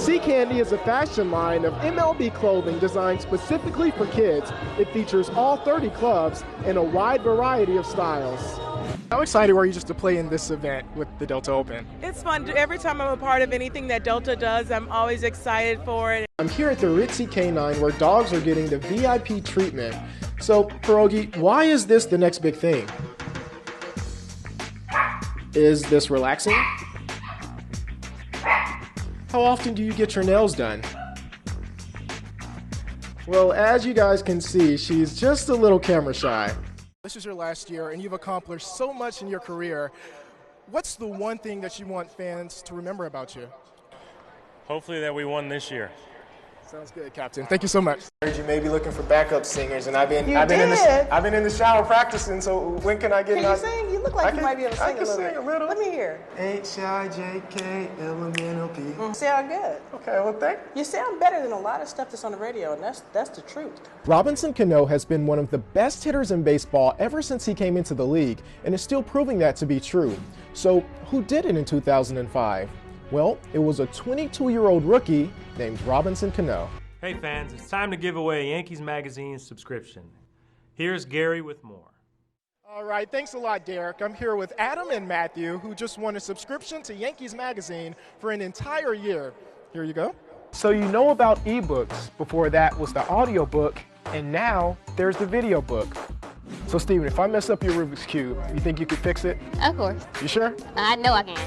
Sea Candy is a fashion line of MLB clothing designed specifically for kids. It features all 30 clubs in a wide variety of styles. How excited were you just to play in this event with the Delta Open? It's fun. Every time I'm a part of anything that Delta does, I'm always excited for it. I'm here at the Ritzy Canine where dogs are getting the VIP treatment. So, Pierogi, why is this the next big thing? Is this relaxing? How often do you get your nails done? Well, as you guys can see, she's just a little camera shy. This is your last year and you've accomplished so much in your career. What's the one thing that you want fans to remember about you? Hopefully that we won this year. Sounds good, Captain. Thank you so much. I heard you may be looking for backup singers, and I've been in the shower practicing. So when can I get? Can you sing? You look like you might be able to sing a little. I can sing a little. Let me hear. H-I-J-K-L-M-N-O-P. Sound good. Okay, well, thank you. You sound better than a lot of stuff that's on the radio, and that's the truth. Robinson Cano has been one of the best hitters in baseball ever since he came into the league, and is still proving that to be true. So who did it in 2005? Well, it was a 22-year-old rookie named Robinson Cano. Hey fans, it's time to give away a Yankees Magazine subscription. Here's Gary with more. All right, thanks a lot, Derek. I'm here with Adam and Matthew, who just won a subscription to Yankees Magazine for an entire year. Here you go. So you know about ebooks. Before that was the audiobook, and now there's the video book. So Steven, if I mess up your Rubik's Cube, you think you could fix it? Of course. You sure? I know I can.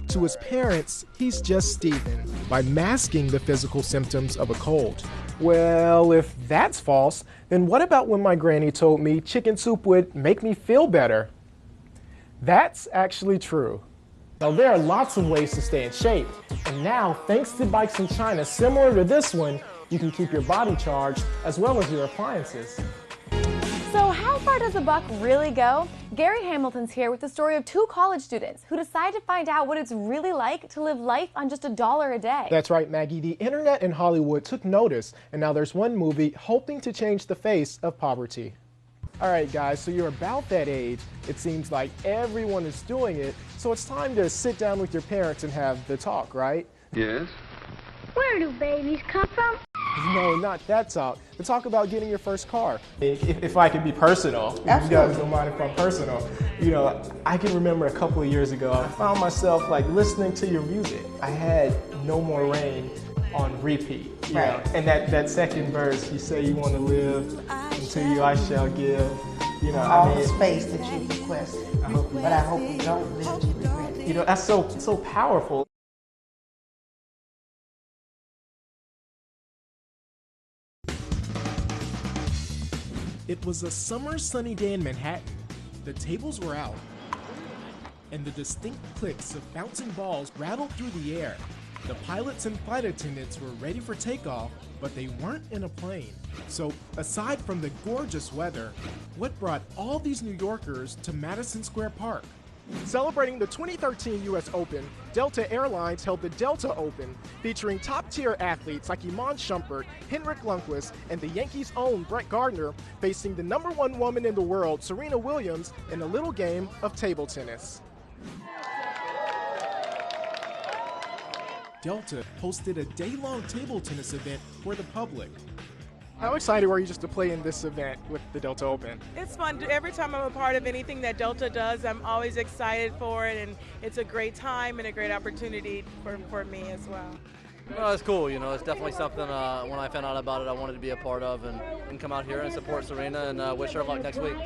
To his parents, he's just Steven, by masking the physical symptoms of a cold. Well, if that's false, then what about when my granny told me chicken soup would make me feel better? That's actually true. Now, there are lots of ways to stay in shape, and now, thanks to bikes in China similar to this one, you can keep your body charged as well as your appliances. So how far does the buck really go? Gary Hamilton's here with the story of two college students who decided to find out what it's really like to live life on just $1 a day. That's right, Maggie. The internet and Hollywood took notice, and now there's one movie hoping to change the face of poverty. All right, guys, so you're about that age. It seems like everyone is doing it, so it's time to sit down with your parents and have the talk, right? Yes. Where do babies come from? No, not that talk. The talk about getting your first car. If I could be personal, Absolutely. If you guys don't mind if I'm personal, you know, I can remember a couple of years ago, I found myself like listening to your music. I had No More Rain on repeat, you know, and that second verse, you say you want to live until you I shall give, you know, all the space that you requested. I hope you don't live to regret it. You know, that's so powerful. It was a summer sunny day in Manhattan. The tables were out, and the distinct clicks of bouncing balls rattled through the air. The pilots and flight attendants were ready for takeoff, but they weren't in a plane. So, aside from the gorgeous weather, what brought all these New Yorkers to Madison Square Park? Celebrating the 2013 U.S. Open, Delta Airlines held the Delta Open, featuring top-tier athletes like Iman Shumpert, Henrik Lundqvist, and the Yankees' own Brett Gardner, facing the #1 woman in the world, Serena Williams, in a little game of table tennis. Delta hosted a day-long table tennis event for the public. How excited were you just to play in this event with the Delta Open? It's fun. Every time I'm a part of anything that Delta does, I'm always excited for it, and it's a great time and a great opportunity for me as well. No, it's cool. You know, it's definitely something when I found out about it, I wanted to be a part of and come out here and support Serena and wish her luck next week.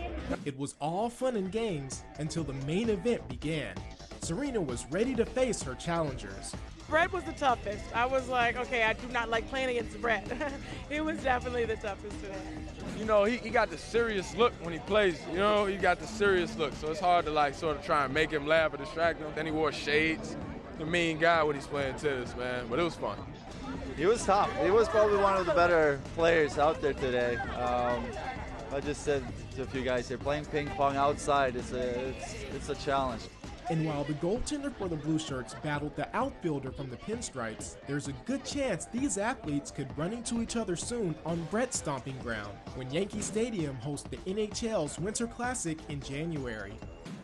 It was all fun and games until the main event began. Serena was ready to face her challengers. Brett was the toughest. I was like, okay, I do not like playing against Brett. It was definitely the toughest today. You know, he got the serious look when he plays. You know, he got the serious look. So it's hard to like sort of try and make him laugh or distract him. Then he wore shades. The mean guy when he's playing tennis, man. But it was fun. He was tough. He was probably one of the better players out there today. I just said to a few guys here, playing ping pong outside it's a challenge. And while the goaltender for the Blue Shirts battled the outfielder from the Pinstripes, there's a good chance these athletes could run into each other soon on Brett's stomping ground when Yankee Stadium hosts the NHL's Winter Classic in January.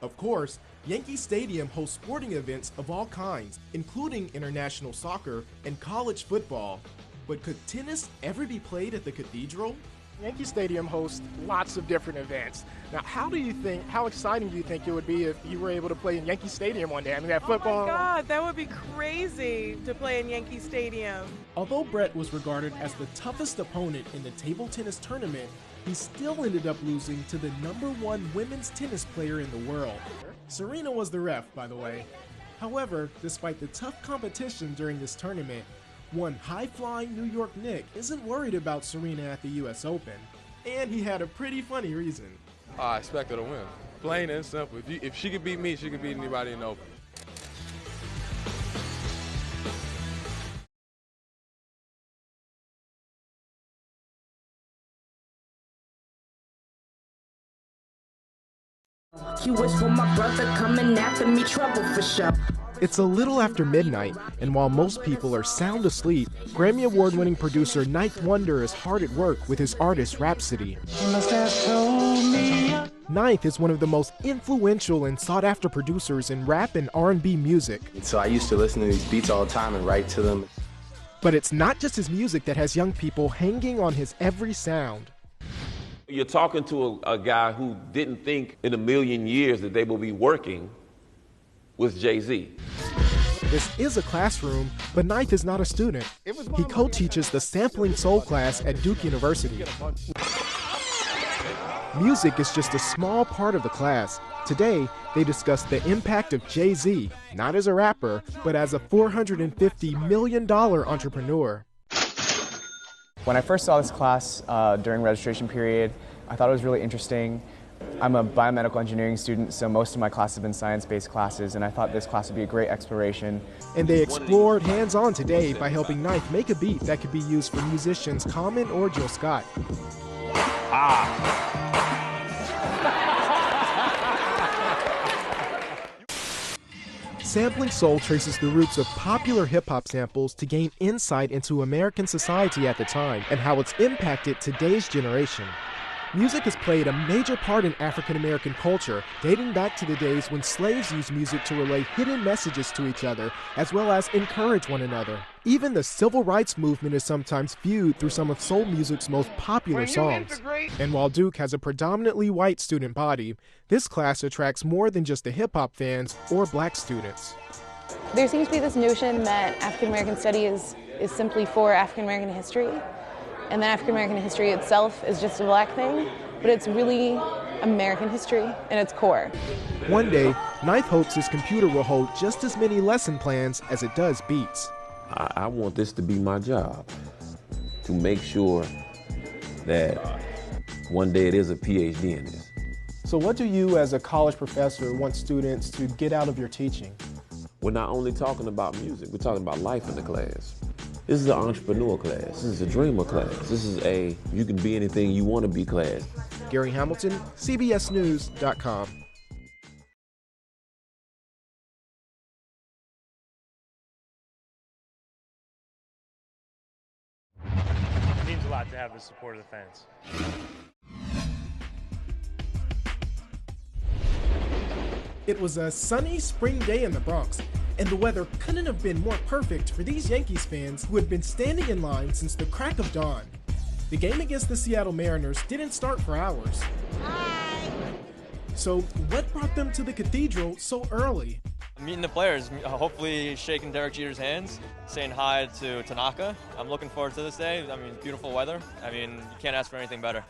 Of course, Yankee Stadium hosts sporting events of all kinds, including international soccer and college football. But could tennis ever be played at the Cathedral? Yankee Stadium hosts lots of different events. Now, how exciting do you think it would be if you were able to play in Yankee Stadium one day? I mean, that football. Oh my God, that would be crazy to play in Yankee Stadium. Although Brett was regarded as the toughest opponent in the table tennis tournament, he still ended up losing to the #1 women's tennis player in the world. Serena was the ref, by the way. However, despite the tough competition during this tournament, one high-flying New York Knick isn't worried about Serena at the US Open. And he had a pretty funny reason. I expect her to win. Plain and simple. If she could beat me, she could beat anybody in the Open. You wish for my brother coming after me, trouble for sure. It's a little after midnight, and while most people are sound asleep, Grammy Award-winning producer Ninth Wonder is hard at work with his artist Rhapsody. Ninth is one of the most influential and sought-after producers in rap and R&B music. So I used to listen to these beats all the time and write to them. But it's not just his music that has young people hanging on his every sound. You're talking to a guy who didn't think in a million years that they will be working with Jay-Z. This is a classroom, but Ninth is not a student. He co-teaches the Sampling Soul class at Duke University. Music is just a small part of the class. Today, they discuss the impact of Jay-Z, not as a rapper, but as a $450 million entrepreneur. When I first saw this class during registration period, I thought it was really interesting. I'm a biomedical engineering student, so most of my classes have been science-based classes, and I thought this class would be a great exploration. And they explored hands-on today by helping Ninth make a beat that could be used for musicians Common or Jill Scott. Sampling Soul traces the roots of popular hip-hop samples to gain insight into American society at the time and how it's impacted today's generation. Music has played a major part in African-American culture, dating back to the days when slaves used music to relay hidden messages to each other, as well as encourage one another. Even the civil rights movement is sometimes viewed through some of soul music's most popular songs. And while Duke has a predominantly white student body, this class attracts more than just the hip-hop fans or black students. There seems to be this notion that African-American studies is simply for African-American history, and that African-American history itself is just a black thing, but it's really American history in its core. One day, Ninth hopes his computer will hold just as many lesson plans as it does beats. I want this to be my job, to make sure that one day it is a PhD in this. So what do you as a college professor want students to get out of your teaching? We're not only talking about music, we're talking about life in the class. This is an entrepreneur class. This is a dreamer class. This is a you can be anything you want to be class. Gary Hamilton, CBSNews.com. It means a lot to have the support of the fans. It was a sunny spring day in the Bronx, and the weather couldn't have been more perfect for these Yankees fans who had been standing in line since the crack of dawn. The game against the Seattle Mariners didn't start for hours. Hi. So what brought them to the Cathedral so early? Meeting the players, hopefully shaking Derek Jeter's hands, saying hi to Tanaka. I'm looking forward to this day. I mean, beautiful weather. I mean, you can't ask for anything better.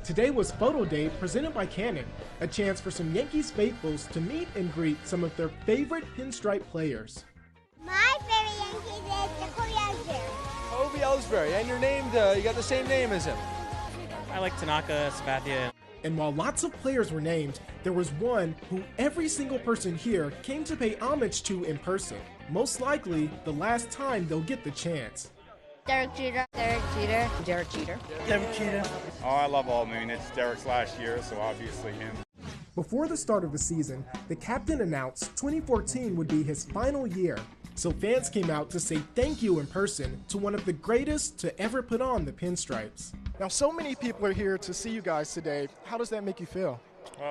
Today was Photo Day presented by Canon, a chance for some Yankees faithfuls to meet and greet some of their favorite pinstripe players. My favorite Yankees is Jacoby Ellsbury. Jacoby Ellsbury, and you're named, you got the same name as him. I like Tanaka, Sabathia. And while lots of players were named, there was one who every single person here came to pay homage to in person. Most likely, the last time they'll get the chance. Derek Jeter. Derek Jeter. Derek Jeter. Derek Jeter. Oh, I love all. I mean, it's Derek's last year, so obviously him. Before the start of the season, the captain announced 2014 would be his final year. So fans came out to say thank you in person to one of the greatest to ever put on the pinstripes. Now, so many people are here to see you guys today. How does that make you feel?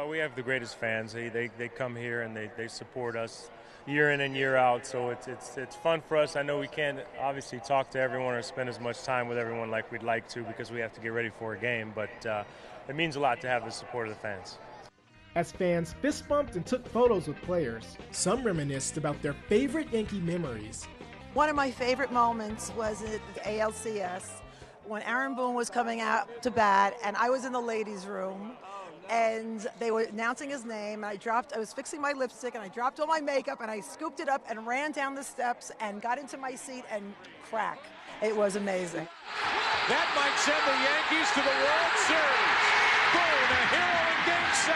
We have the greatest fans. They come here and they support us year in and year out, so it's fun for us. I know we can't obviously talk to everyone or spend as much time with everyone like we'd like to because we have to get ready for a game, but it means a lot to have the support of the fans. As fans fist bumped and took photos with players, some reminisced about their favorite Yankee memories. One of my favorite moments was at the ALCS when Aaron Boone was coming out to bat and I was in the ladies' room and they were announcing his name, and I was fixing my lipstick and I dropped all my makeup and I scooped it up and ran down the steps and got into my seat and crack. It was amazing. That might send the Yankees to the World Series. Boone, a hero in Game 7.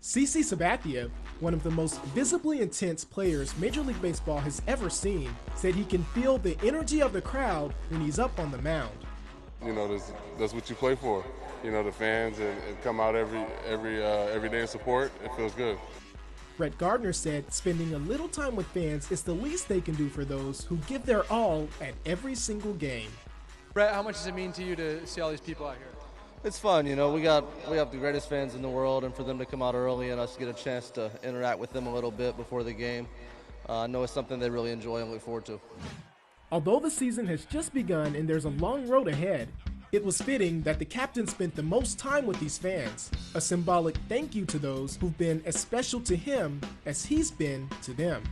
CC Sabathia, one of the most visibly intense players Major League Baseball has ever seen, said he can feel the energy of the crowd when he's up on the mound. You know, that's what you play for. You know, the fans and come out every day and support. It feels good. Brett Gardner said spending a little time with fans is the least they can do for those who give their all at every single game. Brett, how much does it mean to you to see all these people out here? It's fun, you know. We have the greatest fans in the world, and for them to come out early and us get a chance to interact with them a little bit before the game, I know it's something they really enjoy and look forward to. Although the season has just begun and there's a long road ahead, it was fitting that the captain spent the most time with these fans, a symbolic thank you to those who've been as special to him as he's been to them.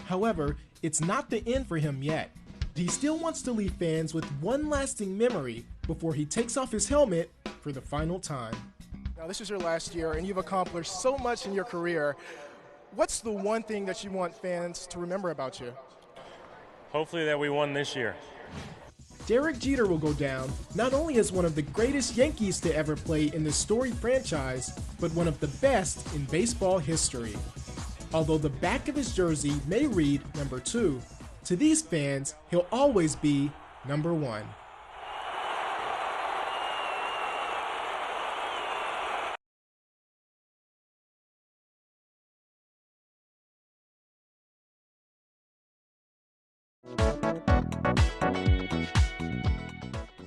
However, it's not the end for him yet. He still wants to leave fans with one lasting memory before he takes off his helmet for the final time. Now, this is your last year, and you've accomplished so much in your career. What's the one thing that you want fans to remember about you? Hopefully that we won this year. Derek Jeter will go down not only as one of the greatest Yankees to ever play in this storied franchise, but one of the best in baseball history. Although the back of his jersey may read number 2, to these fans, he'll always be number 1.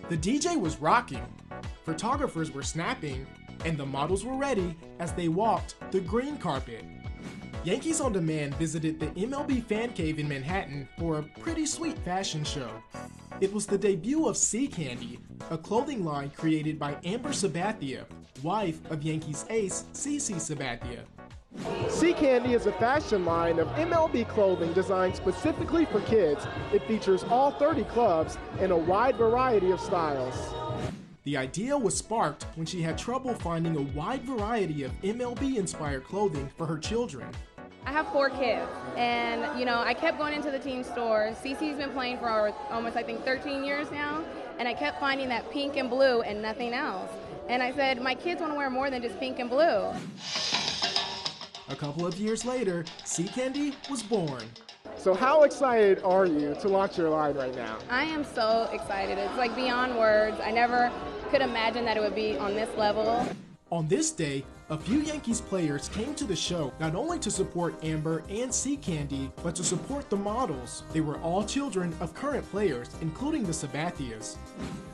The DJ was rocking, photographers were snapping, and the models were ready as they walked the green carpet. Yankees On Demand visited the MLB Fan Cave in Manhattan for a pretty sweet fashion show. It was the debut of Sea Candy, a clothing line created by Amber Sabathia, wife of Yankees ace CC Sabathia. Sea Candy is a fashion line of MLB clothing designed specifically for kids. It features all 30 clubs and a wide variety of styles. The idea was sparked when she had trouble finding a wide variety of MLB-inspired clothing for her children. I have 4 kids, and I kept going into the team store. CC's been playing for almost, I think, 13 years now, and I kept finding that pink and blue and nothing else. And I said, my kids want to wear more than just pink and blue. A couple of years later, Sea Candy was born. So how excited are you to launch your line right now? I am so excited. It's like beyond words. I never could imagine that it would be on this level. On this day, a few Yankees players came to the show not only to support Amber and Sea Candy, but to support the models. They were all children of current players, including the Sabathias.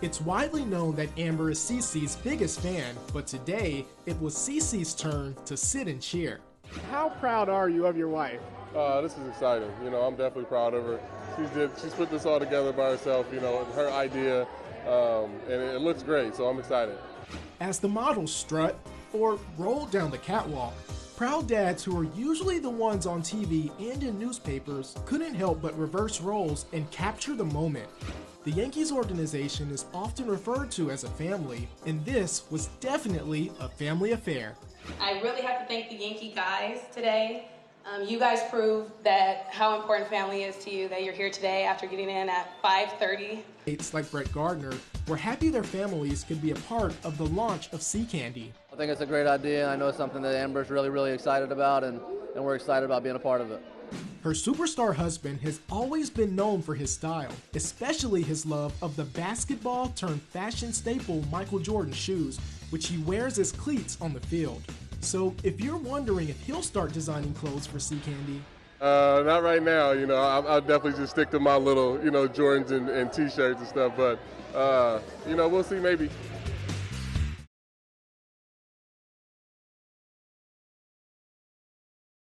It's widely known that Amber is CeCe's biggest fan, but today, it was CeCe's turn to sit and cheer. How proud are you of your wife? This is exciting. I'm definitely proud of her. She's put this all together by herself, her idea, and it looks great, so I'm excited. As the models strut or roll down the catwalk, proud dads who are usually the ones on TV and in newspapers couldn't help but reverse roles and capture the moment. The Yankees organization is often referred to as a family, and this was definitely a family affair. I really have to thank the Yankee guys today. You guys proved that how important family is to you, that you're here today after getting in at 5:30. It's like Brett Gardner were happy their families could be a part of the launch of Sea Candy. I think it's a great idea. I know it's something that Amber's really, really excited about, and we're excited about being a part of it. Her superstar husband has always been known for his style, especially his love of the basketball-turned-fashion staple Michael Jordan shoes, which he wears as cleats on the field. So if you're wondering if he'll start designing clothes for Sea Candy, Not right now. You know, I'll definitely just stick to my little, you know, Jordans and T-shirts and stuff. But, you know, we'll see maybe.